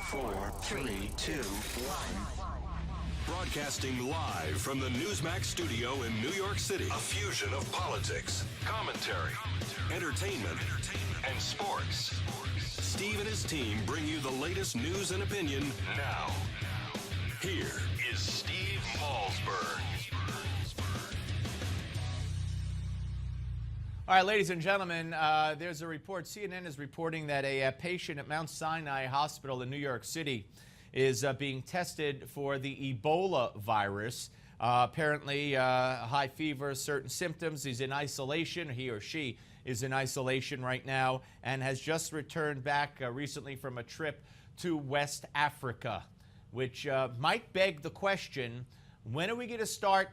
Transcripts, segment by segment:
4, 3, 2, 1. Broadcasting live from the Newsmax studio in New York City. A fusion of politics, commentary, entertainment, and sports. Steve and his team bring you the latest news and opinion now. Here is Steve Malzberg. All right, ladies and gentlemen, there's a report. CNN is reporting that a patient at Mount Sinai Hospital in New York City is being tested for the Ebola virus. Apparently, high fever, certain symptoms. He's in isolation. He or she is in isolation right now and has just returned back recently from a trip to West Africa, which might beg the question, when are we going to start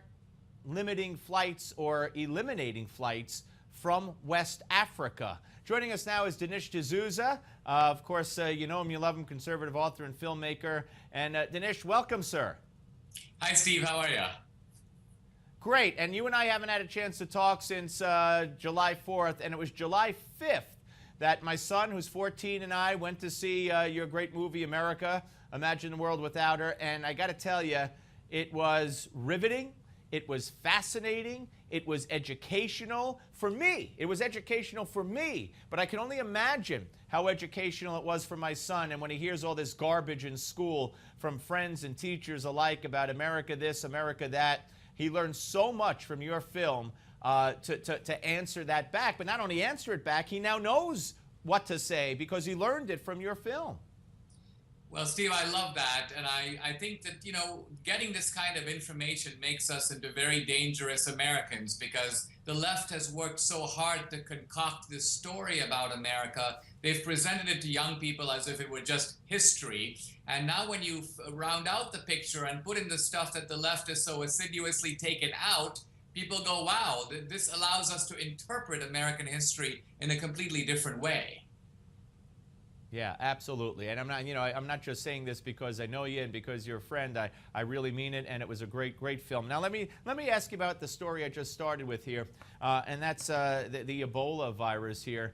limiting flights or eliminating flights from West Africa? Joining us now is Dinesh D'Souza. Of course, you know him, you love him, conservative author and filmmaker. And Dinesh, welcome, sir. Hi, Steve. How are you? Great. And you and I haven't had a chance to talk since July 4th, and it was July 5th that my son, who's 14, and I went to see your great movie, America, Imagine the World Without Her. And I got to tell you, it was riveting. It was fascinating. It was educational for me. It was educational for me. But I can only imagine how educational it was for my son. And when he hears all this garbage in school from friends and teachers alike about America this, America that, he learned so much from your film to answer that back. But not only answer it back, he now knows what to say because he learned it from your film. Well, Steve, I love that. And I think that, you know, getting this kind of information makes us into very dangerous Americans because the left has worked so hard to concoct this story about America. They've presented it to young people as if it were just history. And now when you round out the picture and put in the stuff that the left has so assiduously taken out, people go, wow, this allows us to interpret American history in a completely different way. Yeah, absolutely. And I'm not, you know, I'm not just saying this because I know you and because you're a friend. I really mean it, and it was a great film. Now, let me ask you about the story I just started with here, and that's the Ebola virus here.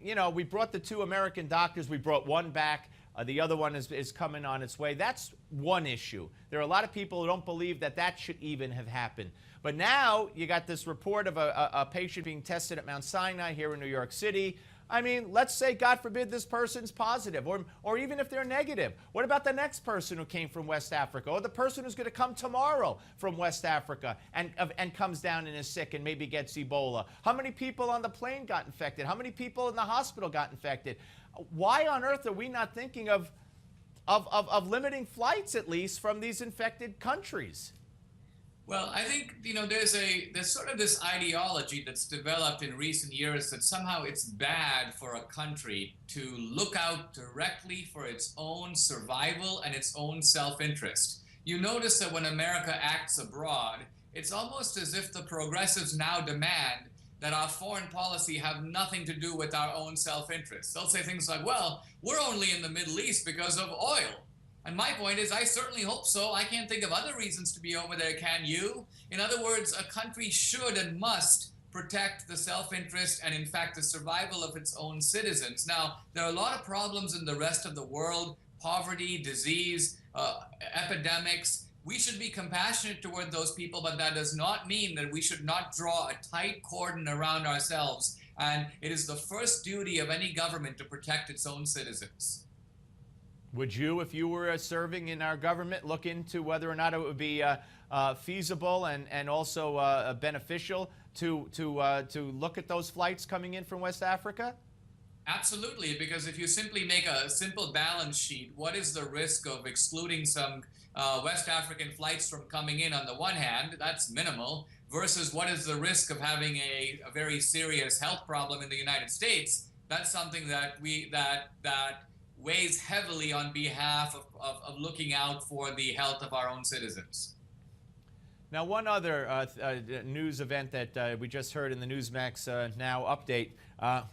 You know, we brought the 2 American doctors. We brought one back. The other one is coming on its way. That's one issue. There are a lot of people who don't believe that that should even have happened. But now you got this report of a patient being tested at Mount Sinai here in New York City. I mean, let's say, God forbid, this person's positive, or even if they're negative. What about the next person who came from West Africa, or the person who's going to come tomorrow from West Africa and comes down and is sick and maybe gets Ebola? How many people on the plane got infected? How many people in the hospital got infected? Why on earth are we not thinking of limiting flights, at least, from these infected countries? Well, I think, you know, there's sort of this ideology that's developed in recent years that somehow it's bad for a country to look out directly for its own survival and its own self-interest. You notice that when America acts abroad, it's almost as if the progressives now demand that our foreign policy have nothing to do with our own self-interest. They'll say things like, well, we're only in the Middle East because of oil. And my point is, I certainly hope so. I can't think of other reasons to be over there, can you? In other words, a country should and must protect the self-interest and, in fact, the survival of its own citizens. Now, there are a lot of problems in the rest of the world, poverty, disease, epidemics. We should be compassionate toward those people, but that does not mean that we should not draw a tight cordon around ourselves. And it is the first duty of any government to protect its own citizens. Would you, if you were serving in our government, look into whether or not it would be feasible and also beneficial to look at those flights coming in from West Africa? Absolutely, because if you simply make a simple balance sheet, what is the risk of excluding some West African flights from coming in on the one hand? That's minimal. Versus what is the risk of having a very serious health problem in the United States? That's something that that weighs heavily on behalf of looking out for the health of our own citizens. Now, one other news event that we just heard in the Newsmax Now update,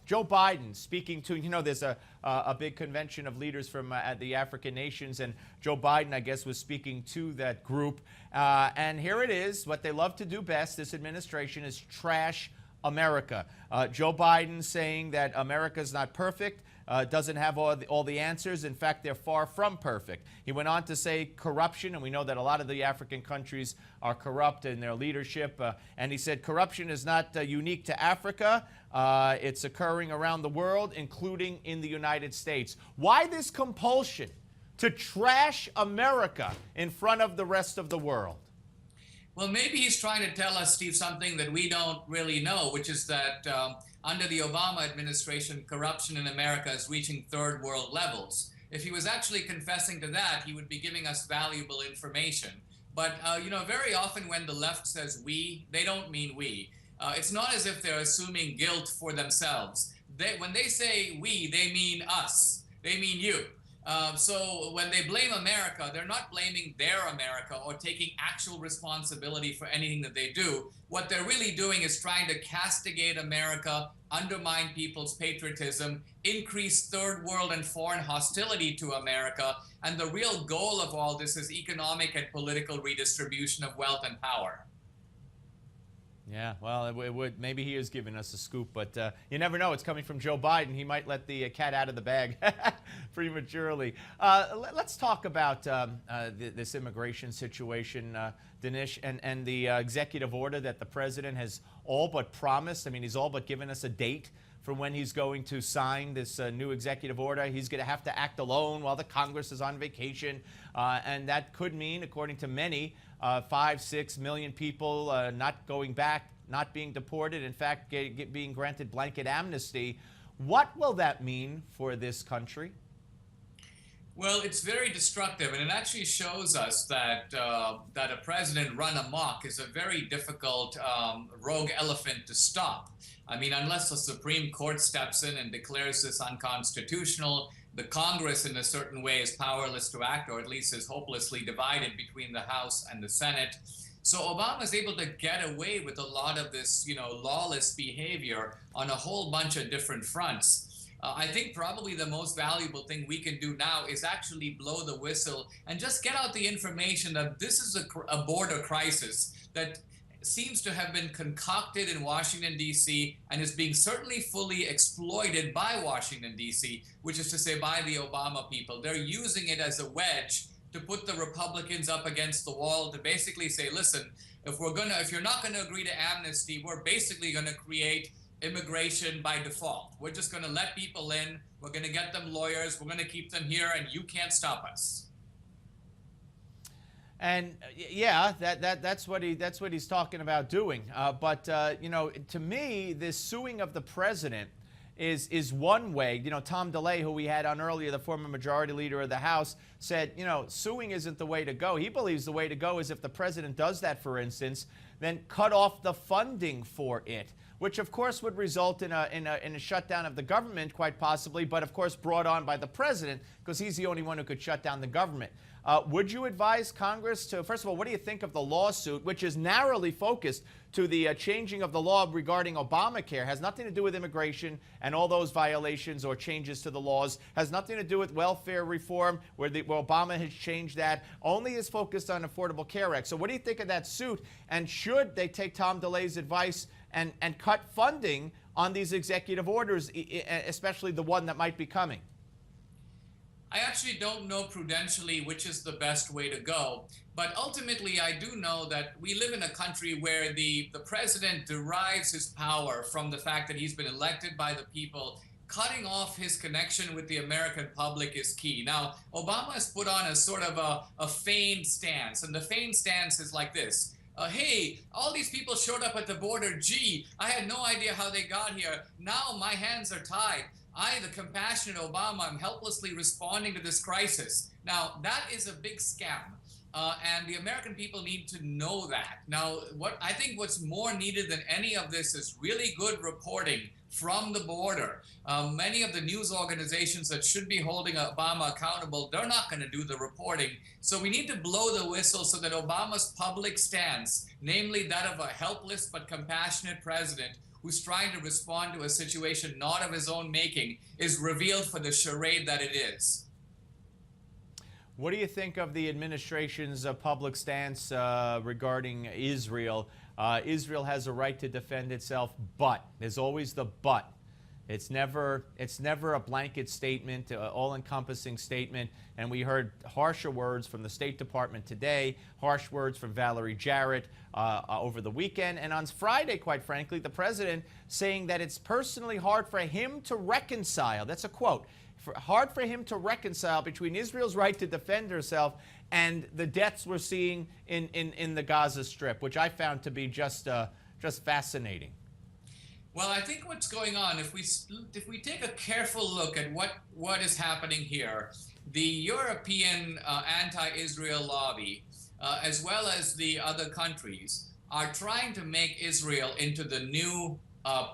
Joe Biden speaking to, you know, there's a big convention of leaders from the African nations, and Joe Biden, I guess, was speaking to that group. And here it is, what they love to do best, this administration, is trash America. Joe Biden saying that America's not perfect, doesn't have all the answers. In fact, they're far from perfect. He went on to say corruption, and we know that a lot of the African countries are corrupt in their leadership. And he said corruption is not unique to Africa. It's occurring around the world, including in the United States. Why this compulsion to trash America in front of the rest of the world? Well, maybe he's trying to tell us, Steve, something that we don't really know, which is that under the Obama administration, corruption in America is reaching third world levels. If he was actually confessing to that, he would be giving us valuable information. But, you know, very often when the left says we, they don't mean we. It's not as if they're assuming guilt for themselves. When they say we, they mean us. They mean you. So when they blame America, they're not blaming their America or taking actual responsibility for anything that they do. What they're really doing is trying to castigate America, undermine people's patriotism, increase third world and foreign hostility to America. And the real goal of all this is economic and political redistribution of wealth and power. Yeah, well, it would. Maybe he is giving us a scoop, but you never know. It's coming from Joe Biden. He might let the cat out of the bag prematurely. Let's talk about this immigration situation, Dinesh, and the executive order that the president has all but promised. I mean, he's all but given us a date for when he's going to sign this new executive order. He's going to have to act alone while the Congress is on vacation, and that could mean, according to many, 5-6 million people not going back, not being deported, in fact, being granted blanket amnesty. What will that mean for this country? Well, it's very destructive, and it actually shows us that that a president run amok is a very difficult rogue elephant to stop. I mean, unless the Supreme Court steps in and declares this unconstitutional, the Congress in a certain way is powerless to act, or at least is hopelessly divided between the House and the Senate. So Obama is able to get away with a lot of this, you know, lawless behavior on a whole bunch of different fronts. I think probably the most valuable thing we can do now is actually blow the whistle and just get out the information that this is a border crisis that seems to have been concocted in Washington, D.C., and is being certainly fully exploited by Washington, D.C., which is to say by the Obama people. They're using it as a wedge to put the Republicans up against the wall to basically say, listen, if you're not gonna agree to amnesty, we're basically gonna create immigration by default. We're just gonna let people in, we're gonna get them lawyers, we're gonna keep them here, and you can't stop us. And yeah, that's what he's talking about doing. But you know, to me, this suing of the president is one way. You know, Tom DeLay, who we had on earlier, the former majority leader of the House, said, you know, suing isn't the way to go. He believes the way to go is if the president does that, for instance, then cut off the funding for it, which of course would result in a shutdown of the government, quite possibly, but of course brought on by the president because he's the only one who could shut down the government. Would you advise Congress to, first of all, what do you think of the lawsuit, which is narrowly focused to the changing of the law regarding Obamacare, has nothing to do with immigration and all those violations or changes to the laws, has nothing to do with welfare reform, where Obama has changed that, only is focused on Affordable Care Act. So what do you think of that suit? And should they take Tom DeLay's advice and cut funding on these executive orders, especially the one that might be coming? I actually don't know prudentially which is the best way to go, but ultimately I do know that we live in a country where the president derives his power from the fact that he's been elected by the people. Cutting off his connection with the American public is key. Now, Obama has put on a sort of a feigned stance, and the feigned stance is like this. Hey, all these people showed up at the border. Gee, I had no idea how they got here. Now my hands are tied. I, the compassionate Obama, am helplessly responding to this crisis. Now, that is a big scam, and the American people need to know that. Now, I think what's more needed than any of this is really good reporting from the border. Many of the news organizations that should be holding Obama accountable, they're not going to do the reporting. So we need to blow the whistle so that Obama's public stance, namely that of a helpless but compassionate president, who's trying to respond to a situation not of his own making, is revealed for the charade that it is. What do you think of the administration's public stance regarding Israel? Israel has a right to defend itself, but there's always the but. It's never a blanket statement, all-encompassing statement. And we heard harsher words from the State Department today, harsh words from Valerie Jarrett over the weekend. And on Friday, quite frankly, the president saying that it's personally hard for him to reconcile. That's a quote. Hard for him to reconcile between Israel's right to defend herself and the deaths we're seeing in the Gaza Strip, which I found to be just fascinating. Well, I think what's going on, if we take a careful look at what is happening here, the European anti-Israel lobby, as well as the other countries, are trying to make Israel into the new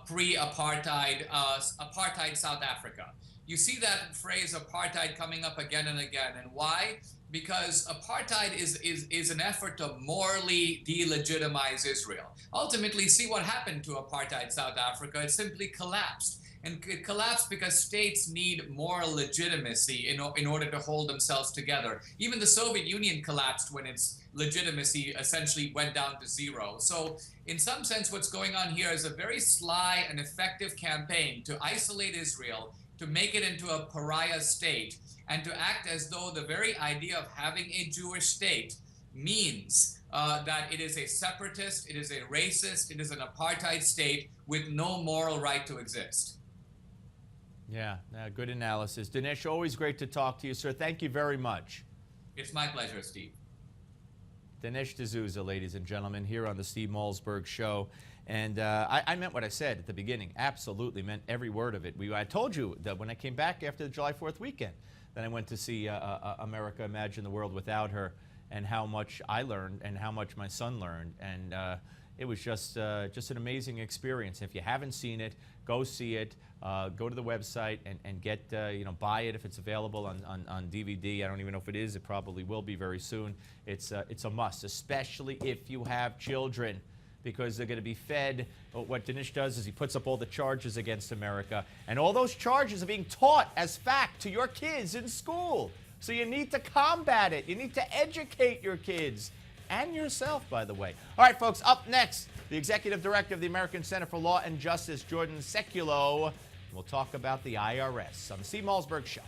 pre-apartheid apartheid South Africa. You see that phrase apartheid coming up again and again, and why? Because apartheid is an effort to morally delegitimize Israel. Ultimately, see what happened to apartheid South Africa. It simply collapsed. And it collapsed because states need moral legitimacy in order to hold themselves together. Even the Soviet Union collapsed when its legitimacy essentially went down to zero. So in some sense, what's going on here is a very sly and effective campaign to isolate Israel, to make it into a pariah state, and to act as though the very idea of having a Jewish state means that it is a separatist, it is a racist, it is an apartheid state with no moral right to exist. Yeah, good analysis. Dinesh, always great to talk to you, sir. Thank you very much. It's my pleasure, Steve. Dinesh D'Souza, ladies and gentlemen, here on the Steve Malzberg Show. And I meant what I said at the beginning. Absolutely meant every word of it. I told you that when I came back after the July 4th weekend, then I went to see America Imagine the World Without Her, and how much I learned and how much my son learned. And it was just an amazing experience. If you haven't seen it, go see it. Go to the website and get, buy it if it's available on DVD. I don't even know if it is. It probably will be very soon. It's a must, especially if you have children, because they're going to be fed. What Dinesh does is he puts up all the charges against America, and all those charges are being taught as fact to your kids in school. So you need to combat it. You need to educate your kids and yourself, by the way. All right, folks, up next, the Executive Director of the American Center for Law and Justice, Jordan Sekulow. We'll talk about the IRS on the Steve Malzberg Show.